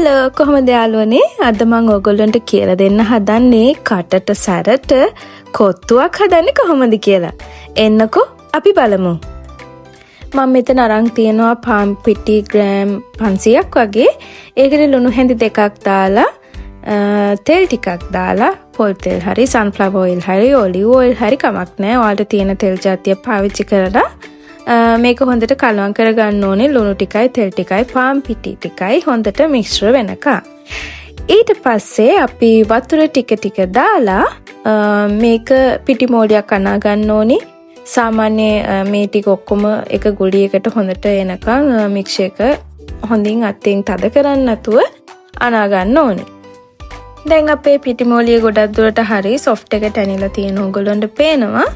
Hello කොහොමද යාළුවනේ අද මම ඔයගොල්ලන්ට කියලා දෙන්න හදන්නේ කටට සැරට කොත්තුවක් හදන්නේ කොහොමද කියලා. එන්නකෝ අපි බලමු. මම මෙතන අරන් තියනවා පාන් පිටි ග්‍රෑම් 500ක් වගේ. ඒකට ලුණු හැඳි 2ක් දාලා තෙල් ටිකක් දාලා පොල් තෙල් හරි සන්ෆ්ලවර් ඔයිල් හරි ඔලිව් ඔයිල් හරි කමක් නැහැ. ඔයාලට තියෙන තෙල් ජාතිය පාවිච්චි කරලා මේක හොඳට කලවම් කරගන්න ඕනේ. ලුණු ටිකයි තෙල් ටිකයි පාන් පිටි ටිකයි හොඳට මිශ්‍ර වෙනකම්. ඊට පස්සේ අපි වතුර ටික ටික දාලා මේක පිටි මෝලියක් අනා ගන්න ඕනේ. සාමාන්‍ය මේ ටික ඔක්කොම එක ගුලියකට හොඳට එනකම් මික්ස් එක හොඳින් අතින් තද කරන්න නැතුව අනා ගන්න ඕනේ. දැන් අපේ පිටි මෝලිය ගොඩක් දුරට හරි සොෆ්ට් එකට ඇනිලා තියෙන ඕගොල්ලන්ට පේනවා.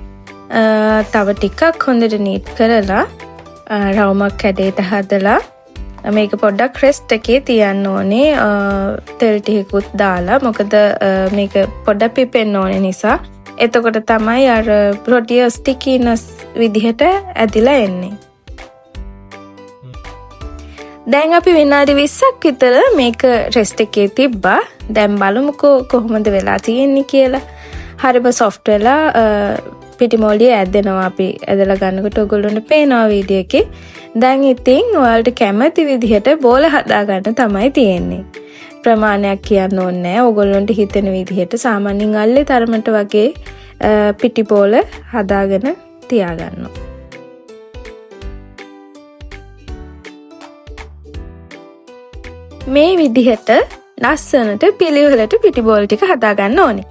තව ටිකක් හොඳට නීට් කරලා රවුමක් කැඩේට හදලා මේක පොඩ්ඩක් රෙස්ට් එකේ තියන්න ඕනේ. තෙල් ටිකකුත් දාලා මොකද මේක පොඩ්ඩක් පිපෙන්න ඕනේ නිසා. එතකොට තමයි අර රොටිය ස්ටිකිනස් විදිහට ඇදිලා එන්නේ. දැන් අපි විනාඩි 20ක් විතර මේක රෙස්ට් එකේ තිබ්බා. දැන් බලමුකෝ කොහොමද වෙලා තියෙන්නේ කියලා. හරිම සොෆ්ට් වෙලා පිටි මෝලිය ඇදෙනවා. අපි ඇදලා ගන්නකොට ඔයගොල්ලන්ට පේනවා වීඩියෝ එකේ. දැන් ඉතින් ඔයාලට කැමති විදිහට බෝල හදා ගන්න තමයි තියෙන්නේ. ප්‍රමාණයක් කියන්න ඕනේ නැහැ. ඔයගොල්ලන්ට හිතෙන විදිහට සාමාන්‍යයෙන් අල්ලේ තරමට වගේ පිටි බෝල හදාගෙන තියාගන්න. මේ විදිහට ලස්සනට පිළිවෙලට පිටි බෝල ටික හදා ගන්න ඕනේ.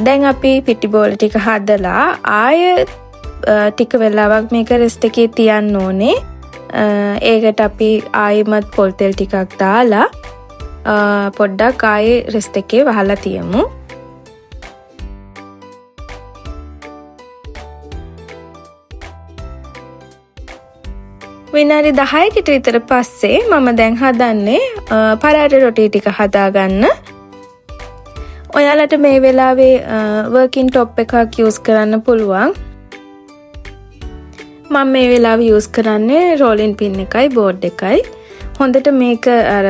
දැන් අපි පිටි බෝල ටික හදලා ආය ටික වෙලාවක් මේක රෙස්ට් එකේ තියන්න ඕනේ. ඒකට අපි ආයෙමත් පොල් තෙල් ටිකක් දාලා පොඩ්ඩක් ආයේ රෙස්ට් එකේ වහලා තියමු. විනාඩි 10කට විතර පස්සේ මම දැන් හදන්නේ පරාට රොටි ටික හදාගන්න. ඔයාලට මේ වෙලාවේ වර්කින් টොප් එකක් යූස් කරන්න පුළුවන්. මම මේ වෙලාවේ යූස් කරන්නේ රෝලින් පින් එකයි බෝඩ් එකයි. හොඳට මේක අර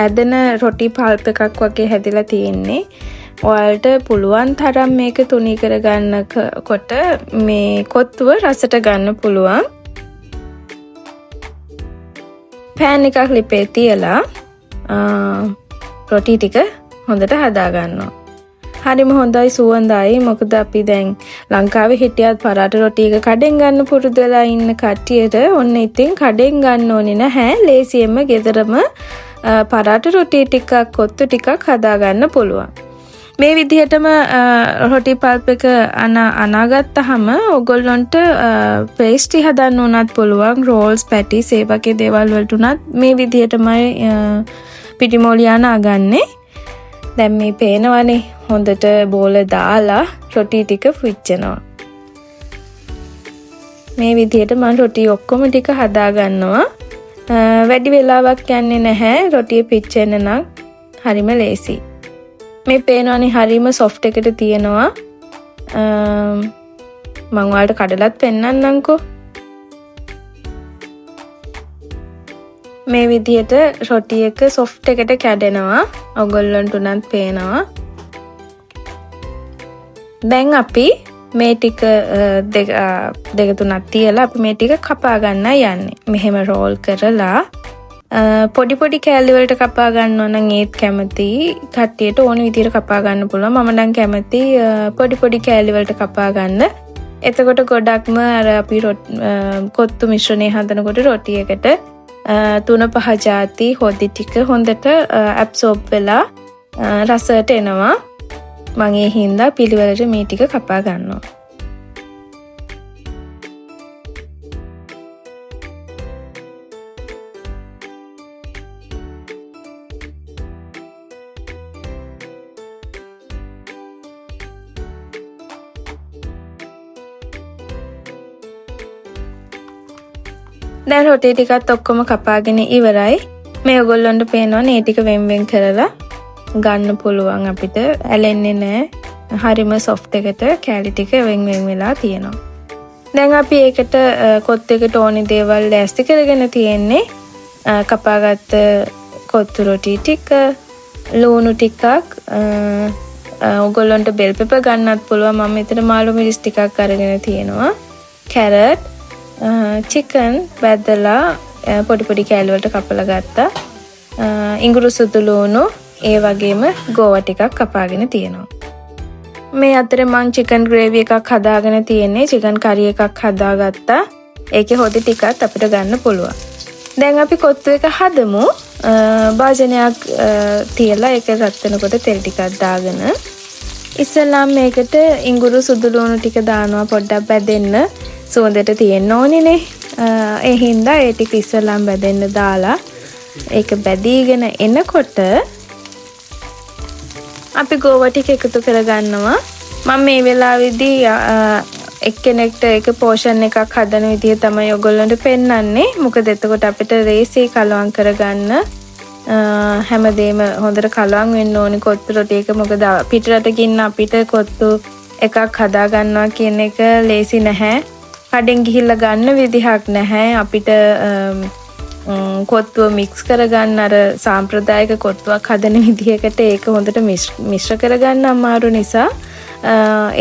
ඇදෙන රොටි පල්ප් එකක් වගේ හැදිලා තියෙන්නේ. ඔයාලට පුළුවන් තරම් මේක තුනී කරගන්නකොට මේ කොත්තුව රසට ගන්න පුළුවන්. පෑන් එකක් ලිපේ තියලා රොටි ටික හොඳට හදා ගන්නවා. හරිම හොඳයි සුවඳයි. මොකද අපි දැන් ලංකාවේ හිටියත් පරාට රොටි එක කඩෙන් ගන්න පුරුදු වෙලා ඉන්න කට්ටියට ඔන්න ඉතින් කඩෙන් ගන්න ඕනේ නැහැ. ලේසියෙන්ම ගෙදරම පරාට රොටි ටිකක් කොත්තු ටිකක් හදා ගන්න පුළුවන්. මේ විදිහටම රොටි පල්ප් එක අනාගත්තහම ඔයගොල්ලන්ට පේස්ට්‍රි හදන්න උනත් පුළුවන්. රෝල්ස් පැටිස් ඒ වගේ දේවල් වලට උනත් මේ විදිහටමයි පිටි මෝලිය අනාගන්නේ. දැන් මේ පේනවනේ හොඳට බෝල දාලා රොටි ටික පුච්චනවා. මේ විදිහට මම රොටි ඔක්කොම ටික හදා ගන්නවා. වැඩි වෙලාවක් යන්නේ නැහැ. රොටිය පිච්චෙන්න නම් හරිම ලේසි. මේ පේනවනේ හරිම සොෆ්ට් එකට තියෙනවා. මම ඔයාලට කඩලත් පෙන්නන්නම්කෝ. මේ විදිහට රොටි එක සොෆ්ට් එකට කැඩෙනවා. ඔයගොල්ලන්ට උනත් පේනවා. දැන් අපි මේ ටික දෙක තුනක් තියලා අපි මේ ටික කපා ගන්නයි යන්නේ. මෙහෙම රෝල් කරලා පොඩි පොඩි කෑලි වලට කපා ගන්නවා නම් ඒත් කැමති. කට්ටියට ඕන විදිහට කපා ගන්න පුළුවන්. මම නම් කැමති පොඩි පොඩි කෑලි වලට කපා ගන්න. එතකොට ගොඩක්ම අර අපි කොත්තු මිශ්‍රණය හදනකොට රොටි එකට 3-5 ಜಾති හොදි ටික හොඳට ඇබ්සෝබ් වෙලා රසයට එනවා. මම ඒ හින්දා පිළිවෙලට මේ ටික කපා ගන්නවා. දැන් රොටි ටිකත් ඔක්කොම කපාගෙන ඉවරයි. මේ ඔයගොල්ලන්ට පේනවනේ මේ ටික වෙන් කරලා ගන්න පුළුවන් අපිට. ඇලෙන්නේ නැහැ. හරිම සොෆ්ට් එකට කෑලි ටික වෙන් වෙලා තියෙනවා. දැන් අපි ඒකට කොත් එකට ඕනේ දේවල් ලෑස්ති කරගෙන තියෙන්නේ. කපාගත්ත කොත්තු රොටි ටික, ලුණු ටිකක්, ඔයගොල්ලන්ට බෙල් පෙපර් ගන්නත් පුළුවන්. මම මෙතන මාළු මිරිස් ටිකක් අරගෙන තියෙනවා. කැරට්, චිකන් බැදලා පොඩි පොඩි කෑලි වලට කපලා ගත්තා. ඉඟුරු සුදු ලුණු, ඒ වගේම ගෝවා ටිකක් කපාගෙන තියෙනවා. මේ අතරේ මං චිකන් ග්‍රේවි එකක් හදාගෙන තියෙන්නේ. චිකන් කරි එකක් හදාගත්තා. ඒකේ හොදි ටිකක් අපිට ගන්න පුළුවන්. දැන් අපි කොත්තු එක හදමු. භාජනයක් තියලා ඒක රත් වෙනකොට තෙල් ටිකක් දාගෙන ඉස්සෙල්ලාම මේකට ඉඟුරු සුදු ලුණු ටික දානවා පොඩ්ඩක් බැදෙන්න. සුවඳට තියෙන්න ඕනේනේ. ඒ හින්දා ඒ ටික ඉස්සෙල්ලාම බැදෙන්න දාලා ඒක බැදීගෙන එනකොට අපි ගෝවා ටික එකතු කරගන්නවා. මම මේ වෙලාවේදී එක්කෙනෙක්ට එක පෝෂන් එකක් හදන විදිහ තමයි ඔයගොල්ලන්ට පෙන්වන්නේ. මොකද එතකොට අපිට රේසි කලවම් කරගන්න හැමදේම හොඳට කලවම් වෙන්න ඕනේ කොත්තු රොටි එක. මොකද පිටරට ගින්න අපිට කොත්තු එකක් හදා ගන්නවා කියන එක ලේසි නැහැ. කඩෙන් ගිහිල්ලා ගන්න විදිහක් නැහැ. අපිට කොත්තුව මික්ස් කරගන්න අර සාම්ප්‍රදායික කොත්තුවක් හදන විදිහකට ඒක හොඳට මිශ්‍ර කරගන්න අමාරු නිසා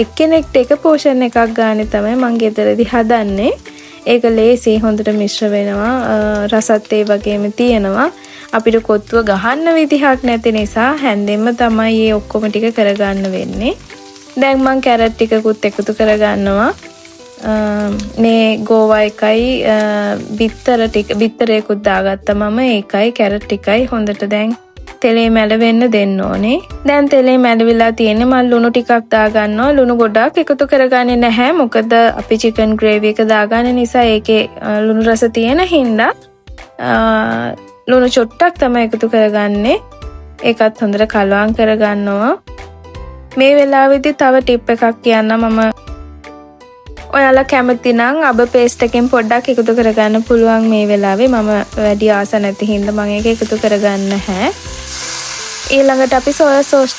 එක්කෙනෙක්ට එක පෝෂන් එකක් ගානේ තමයි මම ගෙදරදී හදන්නේ. ඒක ලේසි හොඳට මිශ්‍ර වෙනවා. රසත් ඒ වගේම තියෙනවා. අපිට කොත්තුව ගහන්න විදිහක් නැති නිසා හැන්දෙන්න තමයි මේ ඔක්කොම ටික කරගන්න වෙන්නේ. දැන් මම කැරට් ටිකකුත් එකතු කරගන්නවා. මේ ගෝවා එකයි බිත්තරයකුත් දාගත්තා මම. ඒකයි කැරට් ටිකයි හොඳට දැන් තෙලේ මැලවෙන්න දෙන්න ඕනේ. දැන් තෙලේ මැලවිලා තියෙන්නේ. මම ලුණු ටිකක් දාගන්නවා. ලුණු ගොඩක් එකතු කරගන්නේ නැහැ. මොකද අපි චිකන් ග්‍රේවි එක දාගන්න නිසා ඒකේ ලුණු රස තියෙන හින්දා ලුණු චොට්ටක් තමයි එකතු කරගන්නේ. ඒකත් හොඳට කලවම් කරගන්නවා. මේ වෙලාවේදී තව ටිප් එකක් කියන්නම් මම. ඔයාලා කැමති නම් අබ පේස්ට් එකෙන් පොඩ්ඩක් එකතු කරගන්න පුළුවන් මේ වෙලාවේ. මම වැඩි ආස නැති හින්දා මම ඒක එකතු කරගන්න නැහැ. ඊළඟට අපි සෝයා සෝස්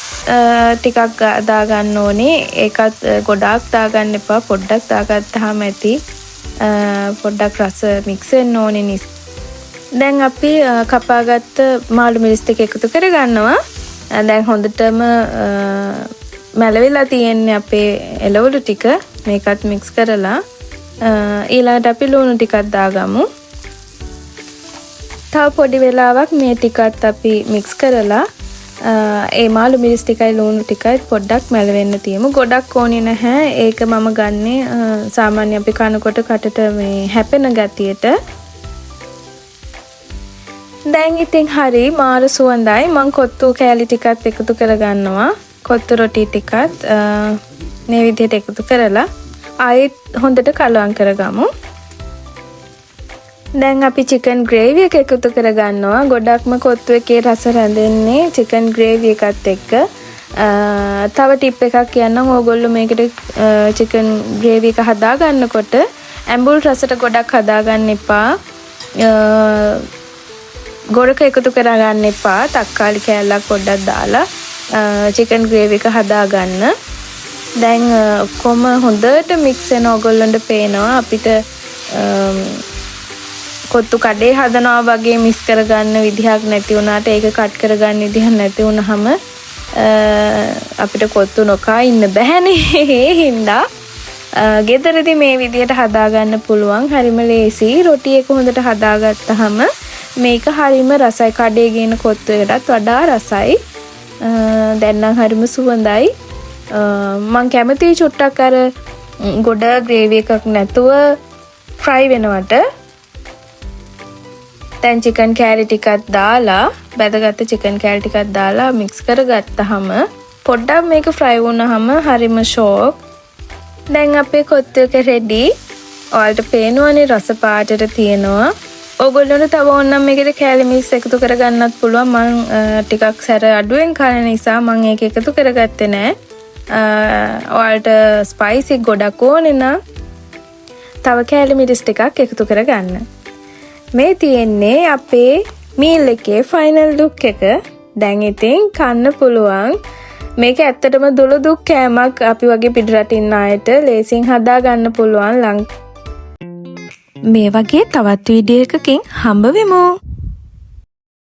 ටිකක් දාගන්න ඕනේ. ඒකත් ගොඩාක් දාගන්න එපා. පොඩ්ඩක් දාගත්තාම ඇති. පොඩ්ඩක් රස මික්ස් වෙන්න ඕනේ නිසා. දැන් අපි කපාගත්ත මාළු මිරිස් ටික එකතු කරගන්නවා. දැන් හොඳටම මැලවිලා තියෙන්නේ අපේ එළවලු ටික. මේකත් මික්ස් කරලා ඊළඟට අපි ලුණු ටිකක් දාගමු. තව පොඩි වෙලාවක් මේ ටිකත් අපි මික්ස් කරලා ඒ මාළු මිරිස් ටිකයි ලුණු ටිකයි පොඩ්ඩක් මැලවෙන්න තියමු. ගොඩක් ඕනේ නැහැ. ඒක මම ගන්නේ සාමාන්‍ය අපි කනකොට කටට මේ හැපෙන ගතියට. දැන් ඉතින් හරි මාර සුවඳයි. මම කොත්තු කෑලි ටිකත් එකතු කරගන්නවා. කොත්තු රොටි ටිකත් මේ විදිහට එකතු කරලා ආයෙත් හොඳට කලවම් කරගමු. දැන් අපි චිකන් ග්‍රේවි එක එකතු කරගන්නවා. ගොඩක්ම කොත්තු එකේ රස රැඳෙන්නේ චිකන් ග්‍රේවි එකත් එක්ක. තව ටිප් එකක් කියන්නම්. ඕගොල්ලෝ මේකට චිකන් ග්‍රේවි එක හදා ගන්නකොට ඇඹුල් රසට ගොඩක් හදාගන්න එපා. ගොඩක එකතු කරගන්න එපා. තක්කාලි කෑල්ලක් පොඩ්ඩක් දාලා චිකන් ග්‍රේවි එක හදාගන්න. දැන් ඔක්කොම හොඳට මික්ස් වෙන ඔයගොල්ලන්ට පේනවා. අපිට කොත්තු කඩේ හදනවා වගේ මික්ස් කරගන්න විදිහක් නැති වුණාට ඒක කට් කරගන්න විදිහක් නැති වුණාම අපිට කොත්තු නොකා ඉන්න බෑනේ. ඒ හින්දා ගෙදරදී මේ විදිහට හදාගන්න පුළුවන්. හරිම ලේසි. රොටි එක හොඳට හදාගත්තාම මේක හරිම රසයි. කඩේ ගේන කොත්තු එකටත් වඩා රසයි. දැන් නම් හරිම සුවඳයි. මං කැමති චුට්ටක් අර ගොඩ ග්‍රේවි එකක් නැතුව ෆ්‍රයි වෙනවට. දැන් චිකන් කෑලි ටිකක් දාලා බැදගත්ත චිකන් කෑලි ටිකක් දාලා මික්ස් කරගත්තාම පොඩ්ඩක් මේක ෆ්‍රයි වුණාම හරිම ෂෝක්. දැන් අපේ කොත්තු එක රෙඩි. ඔයාලට පේනවනේ රස පාටට තියෙනවා. ඕගොල්ලොන්ට තව ඕනනම් මේකට කෑලි මික්ස් එකතු කරගන්නත් පුළුවන්. මං ටිකක් සැර අඩුවෙන් කන නිසා මං ඒක එකතු කරගත්තේ නෑ. ඔයාලට ස්පයිසි ගොඩක් ඕනේ නම් තව කෑලි මිරිස් ටිකක් එකතු කරගන්න. මේ තියෙන්නේ අපේ මීල් එකේ ෆයිනල් ලුක් එක. දැන් ඉතින් කන්න පුළුවන්. මේක ඇත්තටම දුලුදුක් කෑමක්. අපි වගේ පිටරටින් අයට ලේසියෙන් හදා ගන්න පුළුවන්. මේ වගේ තවත් වීඩියෝ එකකින් හම්බ වෙමු.